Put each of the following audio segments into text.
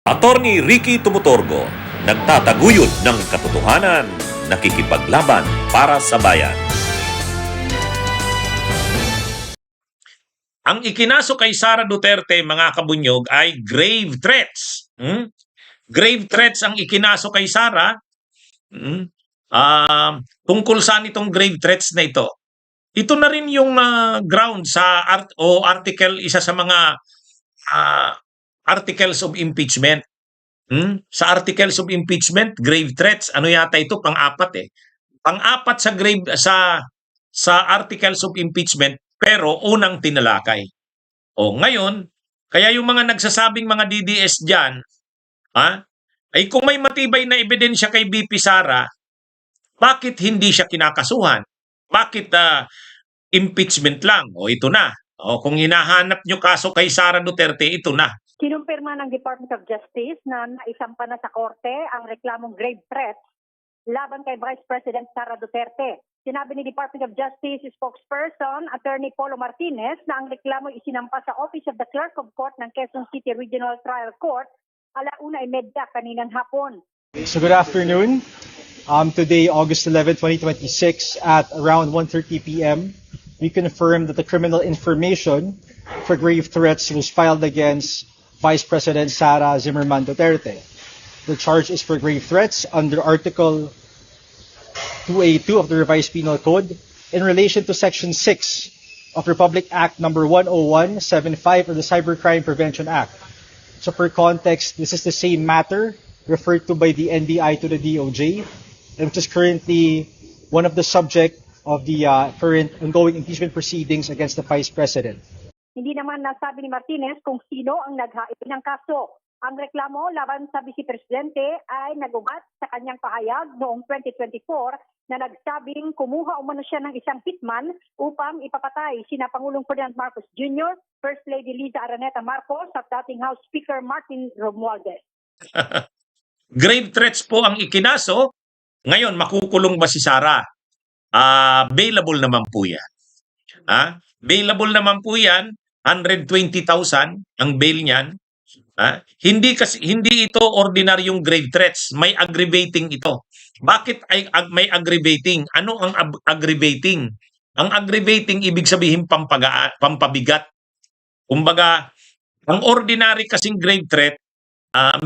Attorney Ricky Tumutorgo, nagtataguyod ng katotohanan, nakikipaglaban para sa bayan. Ang ikinaso kay Sara Duterte, mga kabunyog, ay grave threats. Grave threats ang ikinaso kay Sara. Tungkol saan itong grave threats na ito? Ito na rin yung ground sa article, isa sa mga articles of impeachment. Sa articles of impeachment, grave threats, ano yata ito? Pang-apat eh. Pang-apat sa articles of impeachment, pero unang tinalakay. Ngayon, kaya yung mga nagsasabing mga DDS dyan, ay kung may matibay na ebidensya kay BP Sara, bakit hindi siya kinakasuhan? Bakit impeachment lang? Ito na. Kung hinahanap nyo kaso kay Sara Duterte, ito na. Kinumpirma ng Department of Justice na naisampa na sa korte ang reklamong grave threats laban kay Vice President Sara Duterte. Sinabi ni Department of Justice spokesperson Attorney Polo Martinez na ang reklamo isinampa sa Office of the Clerk of Court ng Quezon City Regional Trial Court 1:30 kaninang hapon. So good afternoon. Today, August 11, 2026, at around 1:30 p.m., we confirm that the criminal information for grave threats was filed against Vice President Sara Zimmerman Duterte. The charge is for grave threats under Article 2A2 of the Revised Penal Code in relation to Section 6 of Republic Act Number 10175 of the Cybercrime Prevention Act. So for context, this is the same matter referred to by the NBI to the DOJ, and which is currently one of the subject of the current ongoing impeachment proceedings against the Vice President. Hindi naman nasabi ni Martinez kung sino ang naghain ng kaso. Ang reklamo laban sa Vice Presidente ay nagugat sa kanyang pahayag noong 2024 na nagsabing kumuha umano siya ng isang hitman upang ipapatay sina Pangulong Ferdinand Marcos Jr., First Lady Liza Araneta Marcos at dating House Speaker Martin Romualdez. Grave threats po ang ikinaso. Ngayon, makukulong ba si Sara? Bailable naman po yan. Bailable naman po yan. 120,000 ang bail niyan. Hindi ito ordinaryong grave threats. May aggravating ito. Bakit ay may aggravating? Ano ang aggravating? Ang aggravating ibig sabihin pampabigat. Kumbaga, ang ordinary kasing grave threat,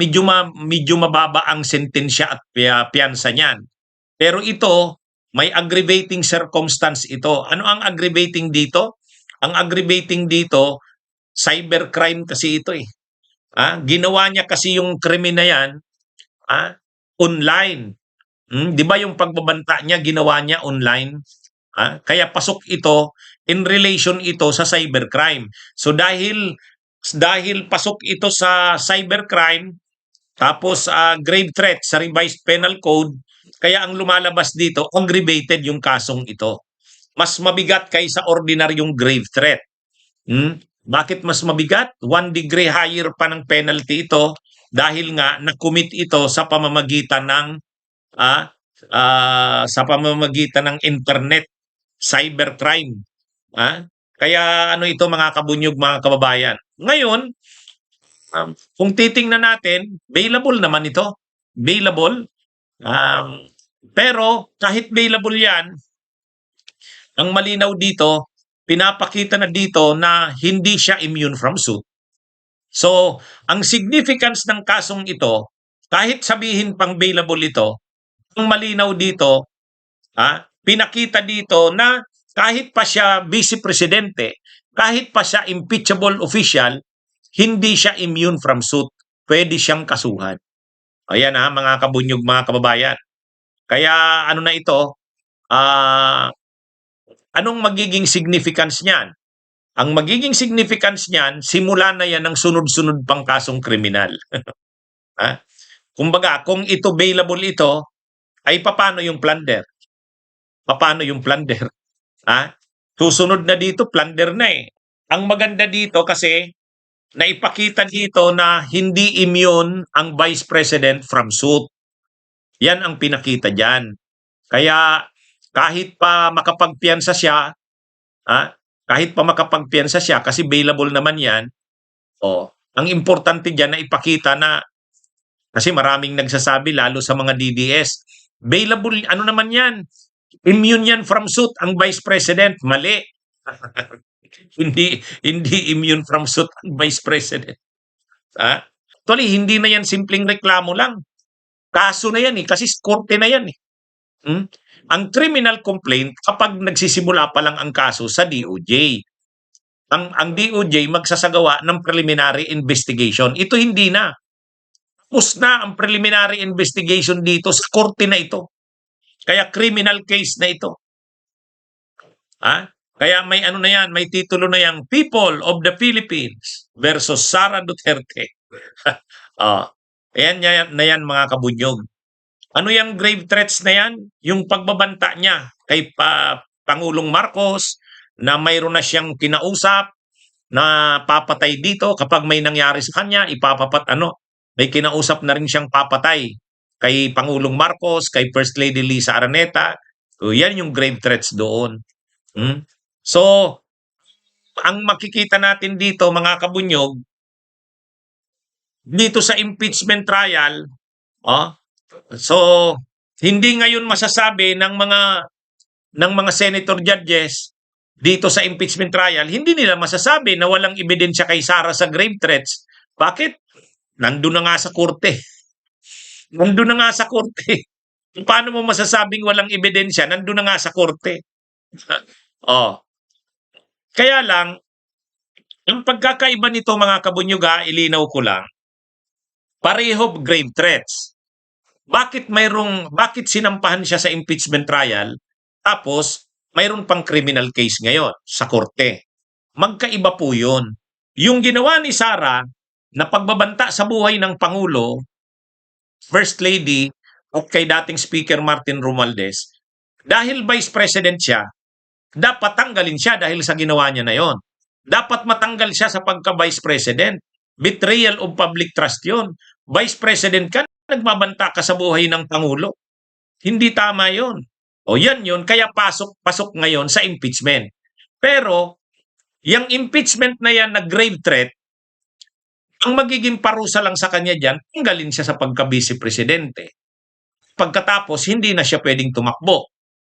medyo mababa ang sentensya at piyansa niyan. Pero ito, may aggravating circumstance ito. Ano ang aggravating dito? Ang aggravating dito, cybercrime kasi ito eh. Ginawa niya kasi yung krimen na yan online. Di ba yung pagbabanta niya, ginawa niya online? Kaya pasok ito, in relation ito sa cybercrime. So dahil pasok ito sa cybercrime, tapos grave threat sa revised penal code, kaya ang lumalabas dito, aggravated yung kasong ito. Mas mabigat kaysa ordinaryong grave threat. Bakit mas mabigat? 1 degree higher pa ng penalty ito dahil nga na-commit ito sa pamamagitan ng internet cybercrime. Kaya ano ito mga kabunyog, mga kababayan. Ngayon, kung titingnan natin, bailable naman ito. Bailable. Pero kahit bailable yan, ang malinaw dito, pinapakita na dito na hindi siya immune from suit. So, ang significance ng kasong ito, kahit sabihin pang bailable ito, ang malinaw dito, pinakita dito na kahit pa siya vice presidente, kahit pa siya impeachable official, hindi siya immune from suit. Pwede siyang kasuhan. Ayan mga kabunyog, mga kababayan. Kaya ano na ito, anong magiging significance niyan? Ang magiging significance niyan, simula na yan ng sunod-sunod pang kasong kriminal. Kumbaga, kung ito bailable ito, ay paano yung plunder? Paano yung plunder? Susunod na dito, plunder na eh. Ang maganda dito kasi, naipakita dito na hindi immune ang Vice President from suit. Yan ang pinakita dyan. Kaya kahit pa makapagpiyansa siya, kasi bailable naman yan, ang importante dyan na ipakita na Kasi maraming nagsasabi, lalo sa mga DDS, bailable, ano naman yan? Immune yan from suit ang Vice President. Mali. hindi immune from suit ang Vice President. Ha? Actually, hindi na yan simpleng reklamo lang. Kaso na yan kasi korte na yan . Ang criminal complaint kapag nagsisimula pa lang ang kaso sa DOJ. Ang DOJ magsasagawa ng preliminary investigation. Ito hindi na. Tapos na ang preliminary investigation dito sa korte na ito. Kaya criminal case na ito. Kaya may ano na yan, may titulo na yan, People of the Philippines versus Sara Duterte. Ayan na yan mga kabunyog. Ano yung grave threats na yan? Yung pagbabanta niya kay Pangulong Marcos na mayroon na siyang kinausap na papatay dito kapag may nangyari sa kanya, may kinausap na rin siyang papatay kay Pangulong Marcos, kay First Lady Lisa Araneta. So, yan yung grave threats doon. So, ang makikita natin dito mga kabunyog, dito sa impeachment trial, so hindi ngayon masasabi ng mga senator judges dito sa impeachment trial, hindi nila masasabi na walang ebidensya kay Sara sa grave threats. Bakit? Nandun na nga sa korte. Nandun na nga sa korte. Paano mo masasabing walang ebidensya? Nandun na nga sa korte. Kaya lang, ang pagkakaiba nito mga kabunyuga, ilinaw ko lang, pareho grave threats. Bakit sinampahan siya sa impeachment trial, tapos mayroon pang criminal case ngayon sa korte? Magkaiba po yun. Yung ginawa ni Sara na pagbabanta sa buhay ng Pangulo, First Lady, at kay dating Speaker Martin Romualdez, dahil Vice President siya, dapat tanggalin siya dahil sa ginawa niya na yon. Dapat matanggal siya sa pagka-Vice President. Betrayal of public trust yun. Vice President ka, nagbabanta ka sa buhay ng Pangulo. Hindi tama yon. Yan yun, kaya pasok ngayon sa impeachment. Pero, yung impeachment na yan na grave threat, ang magiging parusa lang sa kanya dyan, tanggalin siya sa pagka-Vice Presidente. Pagkatapos, hindi na siya pwedeng tumakbo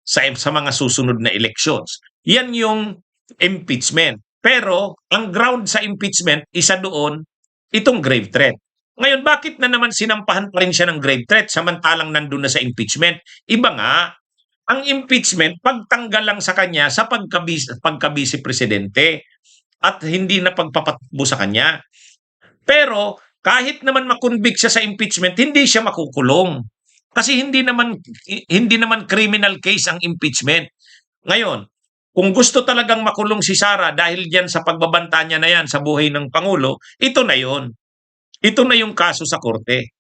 sa mga susunod na elections. Yan yung impeachment. Pero, ang ground sa impeachment, isa doon, itong grave threat. Ngayon, bakit na naman sinampahan pa rin siya ng grave threat samantalang nandun na sa impeachment? Iba nga, ang impeachment, pagtanggal lang sa kanya sa pagka-Vice Presidente at hindi na pagpapatakbo sa kanya. Pero, kahit naman makonvict siya sa impeachment, hindi siya makukulong. Kasi hindi naman criminal case ang impeachment. Ngayon, kung gusto talagang makulong si Sara dahil diyan sa pagbabanta niya na yan sa buhay ng Pangulo, ito na yon. Ito na yung kaso sa korte.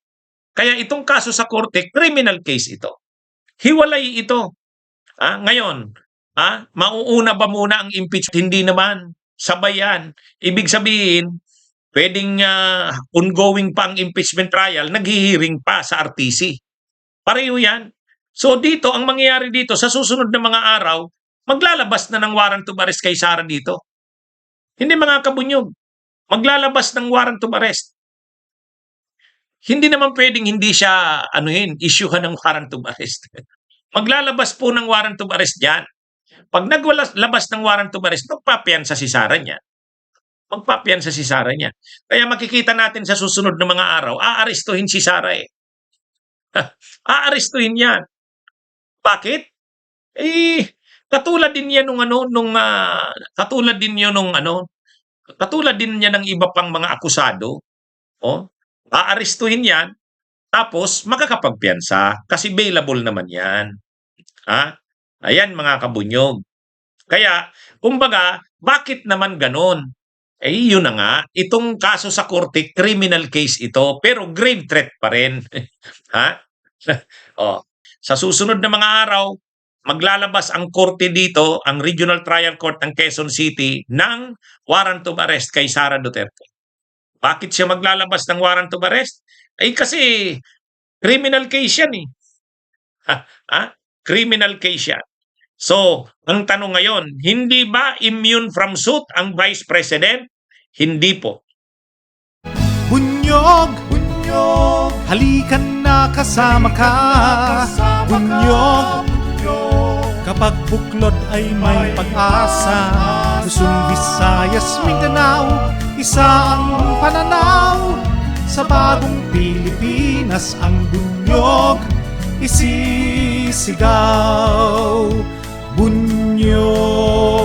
Kaya itong kaso sa korte, criminal case ito. Hiwalay ito. Ngayon, mauuna ba muna ang impeachment? Hindi naman. Sabay yan. Ibig sabihin, pwedeng ongoing pa ang impeachment trial, naghihiring pa sa RTC. Pareho yan. So dito, ang mangyayari dito, sa susunod na mga araw, maglalabas na ng warrant of arrest kay Sara dito. Hindi mga kabunyog. Maglalabas ng warrant of arrest. Hindi naman pwedeng hindi siya issuehan ng warrant of arrest. Maglalabas po ng warrant of arrest dyan. Pag naglabas ng warrant of arrest, magpapiyansa si Sara niya. Magpapiyansa si Sara niya. Kaya makikita natin sa susunod na mga araw, aarestuhin si Sara aarestuhin yan. Bakit? Katulad din niya katulad din niya ng iba pang mga akusado. Aarestuhin yan, tapos makakapagpiyansa kasi bailable naman yan. Ayan mga kabunyog. Kaya, kumbaga, bakit naman ganon? Yun na nga, itong kaso sa korte, criminal case ito, pero grave threat pa rin. Sa susunod na mga araw, maglalabas ang korte dito, ang Regional Trial Court ng Quezon City, ng warrant of arrest kay Sara Duterte. Bakit siya maglalabas ng warrant of arrest? Kasi criminal case yan . Criminal case yan. So, ang tanong ngayon, hindi ba immune from suit ang Vice President? Hindi po. Bunyog! Halikan na kasama ka, Bunyog. Kapag buklod ay may pag-asa, Luzon, Visayas, Mindanao, isa ang pananaw. Sa bagong Pilipinas ang bunyog isisigaw. Bunyog.